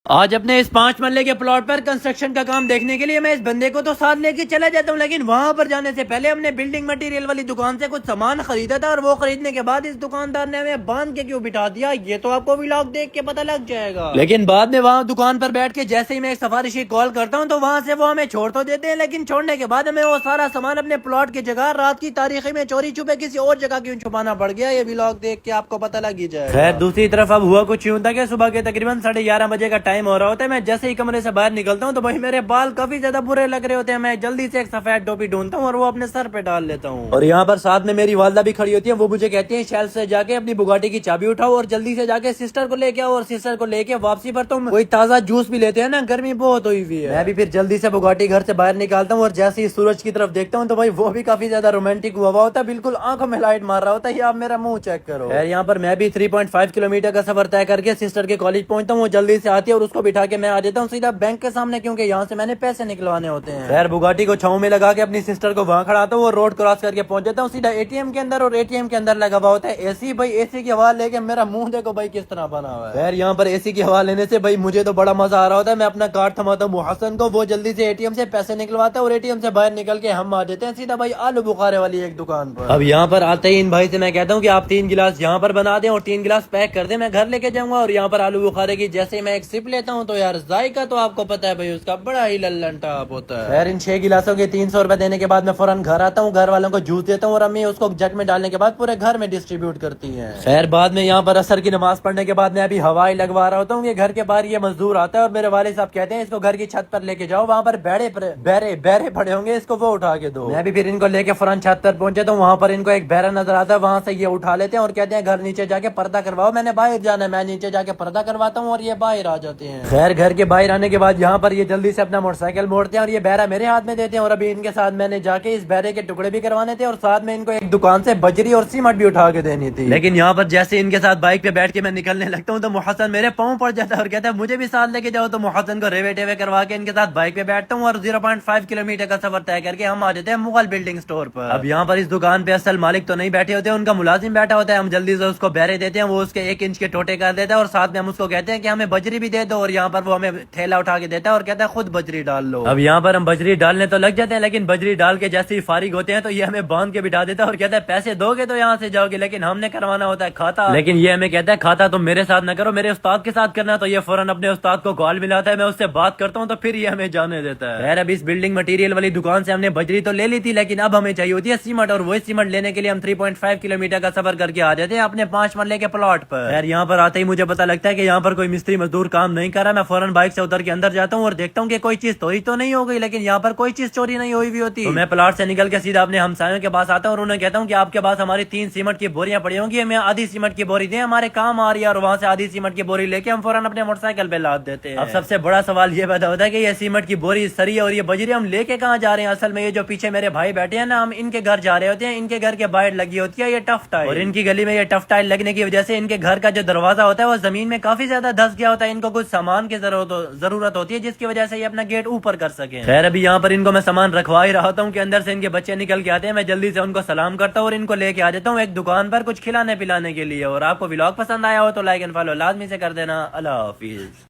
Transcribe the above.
آج اپنے اس 5 مرلے کے پلاٹ پر کنسٹرکشن کا کام دیکھنے کے لیے میں اس بندے کو تو ساتھ لے کے چلا جاتا ہوں، لیکن وہاں پر جانے سے پہلے ہم نے بلڈنگ مٹیریل والی دکان سے کچھ سامان خریدا تھا، اور وہ خریدنے کے بعد اس دکاندار نے ہمیں باندھ کے کیوں بٹھا دیا یہ تو آپ کو ولاگ دیکھ کے پتہ لگ جائے گا۔ لیکن بعد میں وہاں دکان پر بیٹھ کے جیسے ہی میں ایک سفارشی کال کرتا ہوں تو وہاں سے وہ ہمیں چھوڑ تو دیتے ہیں، لیکن چھوڑنے کے بعد ہمیں وہ سارا سامان اپنے پلاٹ کی جگہ رات کی تاریخی میں چوری چھپے کسی اور جگہ کیوں چھپانا پڑ گیا یہ ولاگ دیکھ کے آپ کو پتہ لگ ہی جائے گا۔ خیر دوسری طرف اب ہوا کچھ یوں تھا کہ صبح کے تقریباً 11:30 بجے کا ٹائم ہو رہا ہوتا ہے، میں جیسے ہی کمرے سے باہر نکلتا ہوں تو بھائی میرے بال کافی زیادہ برے لگ رہے ہوتے ہیں، میں جلدی سے ایک سفید ٹوپی ڈھونڈتا ہوں اور وہ اپنے سر پہ ڈال لیتا ہوں، اور یہاں پر ساتھ میں میری والدہ بھی کھڑی ہوتی ہے، وہ مجھے کہتی ہیں شیلف سے جا کے اپنی بگاٹی کی چابی اٹھاؤ اور جلدی سے جا کے سسٹر کو لے کے آؤ، اور سسٹر کو لے کے واپسی پر تم کوئی تازہ جوس بھی لیتے ہیں نا، گرمی بہت ہوئی ہوئی ہے۔ میں بھی پھر جلدی سے بگاٹی گھر سے باہر نکالتا ہوں اور جیسے ہی سورج کی طرف دیکھتا ہوں تو بھائی وہ بھی کافی زیادہ رومانٹک ہوا ہوتا ہے، بالکل آنکھوں میں لائٹ مار رہا ہوتا ہے، یہ آپ میرا منہ چیک کرو۔ یہاں پر میں بھی 3.5 کلومیٹر کا سفر طے کر کے سسٹر کے کالج پہنچتا ہوں، وہ جلدی سے آتی ہے اور اس کو بٹھا کے میں آ جاتا ہوں سیدھا بینک کے سامنے، کیونکہ یہاں سے میں نے پیسے نکلوانے ہوتے ہیں۔ خیر بگاٹی کو چھاؤں میں لگا کے اپنی سسٹر کو وہاں کھڑاتا ہوں اور روڈ کراس کر کے پہنچ جاتا ہوں سیدھا اے ٹی ایم کے اندر، اور اے ٹی ایم کے اندر لگا ہوا ہوتا ہے اے سی، بھائی اے سی کی ہوا لے کے میرا منہ دیکھو بھائی کس طرح بنا ہوا ہے۔ خیر یہاں پر اے سی کی ہوا لینے سے بھائی مجھے تو بڑا مزہ آ رہا ہوتا ہے، میں اپنا کارڈ تھماتا ہوں محسن کو، وہ جلدی سے اے ٹی ایم سے پیسے نکلواتا ہے اور اے ٹی ایم سے باہر نکل کے ہم آ جاتے ہیں سیدھا بھائی آلو بخارے والی ایک دکان پر۔ اب یہاں پر آتے ہی ان بھائی سے میں کہتا ہوں کہ آپ 3 گلاس یہاں پر بنا دیں اور 3 گلاس پیک کر دیں، میں گھر لے کے جاؤں گا، اور یہاں پر آلو بخارے کی جیسے میں ایک سپ لیتا ہوں تو یار ذائقہ تو آپ کو پتا ہے بھائی اس کا بڑا ہی للن ٹاپ ہوتا ہے۔ خیر ان 6 گلاسوں کے 300 روپے دینے کے بعد میں فوراً گھر آتا ہوں، گھر والوں کو جوس دیتا ہوں اور امی اس کو جگ میں ڈالنے کے بعد پورے گھر میں ڈسٹریبیوٹ کرتی ہیں۔ خیر بعد میں یہاں پر عصر کی نماز پڑھنے کے بعد میں ابھی ہوائی لگوا رہا ہوتا ہوں، یہ گھر کے باہر یہ مزدور آتا ہے اور میرے والد صاحب کہتے ہیں اس کو گھر کی چھت پر لے کے جاؤ، وہاں پر بیرے پڑے ہوں گے، اس کو وہ اٹھا کے دو۔ میں بھی پھر ان کو لے کے فوراً چھت پر پہنچے تو وہاں پر ان کو ایک بیرا نظر آتا ہے، وہاں سے یہ اٹھا لیتے ہیں اور کہتے ہیں گھر نیچے جا کے پردہ کرواؤ، میں نے باہر جانا ہے، میں نیچے جا کے پردہ کرواتا ہوں اور یہ باہر آ جاتے ہیں۔ خیر گھر کے باہر آنے کے بعد یہاں پر یہ جلدی سے اپنا موٹر سائیکل موڑتے ہیں اور یہ بیرا میرے ہاتھ میں دیتے ہیں، اور ابھی ان کے ساتھ میں نے جا کے اس بیرے کے ٹکڑے بھی کروانے تھے اور ساتھ میں ان کو ایک دکان سے بجری اور سیمنٹ بھی اٹھا کے دینی تھی، لیکن یہاں پر جیسے ان کے ساتھ بائک پہ بیٹھ کے میں نکلنے لگتا ہوں تو محسن میرے پاؤں پڑ جاتا ہے اور کہتا ہے مجھے بھی ساتھ لے کے جاؤ، تو محسن کو ریوے ٹیوے کروا کے ان کے ساتھ بائک پہ بیٹھتا ہوں اور 0.5 کلومیٹر کا سفر طے کر کے ہم آ جاتے ہیں مغل بلڈنگ سٹور پر۔ اب یہاں پر اس دکان پہ اصل مالک تو نہیں بیٹھے ہوتے، ان کا ملازم بیٹھا ہوتا ہے، ہم جلدی سے اس کو بیرے دیتے ہیں، وہ اس کے 1 انچ کے ٹوٹے کر دیتا ہے اور ساتھ میں ہم اس کو کہتے ہیں کہ ہمیں بجری بھی دے دو، اور یہاں پر وہ ہمیں تھیلا اٹھا کے دیتا ہے اور کہتا ہے خود بجری ڈال لو۔ اب یہاں پر ہم بجری ڈالنے تو لگ جاتے ہیں، لیکن بجری ڈال کے جیسے ہی فارغ ہوتے ہیں تو یہ ہمیں باندھ کے بٹھا دیتا ہے اور کہتا ہے پیسے دو گے تو یہاں سے جاؤ گے، لیکن ہم نے کروانا ہوتا ہے کھاتا، لیکن یہ ہمیں کہتا ہے کھاتا تم میرے ساتھ نہ کرو، میرے استاد کے ساتھ کرنا، تو یہ فوراً اپنے استاد کو کال ملاتا ہے، میں اس سے بات کرتا ہوں تو پھر یہ ہمیں جانے دیتا ہے۔ خیر اب اس بلڈنگ مٹیریل والی دکان سے ہم نے بجری تو لے لی تھی، لیکن اب ہمیں چاہیے ہوتی ہے سیمنٹ، اور وہی سیمنٹ لینے کے لیے ہم 3.5 کلومیٹر کا سفر کر کے آ جاتے ہیں اپنے 5 مرلے کے پلاٹ پر۔ خیر یہاں پر آتے ہی مجھے پتا لگتا ہے کہ یہاں پر کوئی مستری مزدور کام نہیں کر رہا، میں فوراً بائک سے اتر کے اندر جاتا ہوں اور دیکھتا ہوں کہ کوئی چیز چوری تو نہیں ہو گئی، لیکن یہاں پر کوئی چیز چوری نہیں ہوئی ہوتی، تو میں پلاٹ سے نکل کے سیدھا اپنے ہمسایوں کے پاس آتا ہوں اور انہیں کہتا ہوں کہ آپ کے پاس ہماری 3 سیمنٹ کی بوریاں پڑی ہوں گی، ہمیں آدھی سیمنٹ کی بوری دیں، ہمارے کام آ رہی ہے، اور وہاں سے آدھی سیمنٹ کی بوری لے کے ہم فوراً اپنے موٹر سائیکل پہ لاد دیتے ہیں۔ اب سب سے بڑا سوال یہ پیدا ہوتا ہے کہ یہ سیمنٹ کی بوری سری اور یہ بجری ہم لے کے کہاں جا رہے ہیں؟ اصل میں یہ جو پیچھے میرے بھائی بیٹھے ہیں نا، ہم ان کے گھر جا رہے ہوتے ہیں، ان کے گھر کے باہر لگی ہوتی ہے یہ ٹف ٹائل، اور ان کی گلی میں یہ ٹف ٹائل لگنے کی وجہ سے ان کے گھر کا جو دروازہ ہوتا ہے وہ زمین میں کافی زیادہ دھس گیا ہوتا ہے، ان کو کچھ سامان کی ضرورت ہوتی ہے جس کی وجہ سے یہ اپنا گیٹ اوپر کر سکیں۔ خیر ابھی یہاں پر ان کو میں سامان رکھوا ہی رہا ہوتا ہوں کہ اندر سے ان کے بچے نکل کے آتے ہیں، میں جلدی سے ان کو سلام کرتا ہوں اور ان کو لے کے آ جاتا ہوں ایک دکان پر کچھ کھلانے پلانے کے لیے، اور آپ کو ولاگ پسند آیا ہو تو لائک اینڈ فالو لازمی سے کر دینا۔ اللہ حافظ۔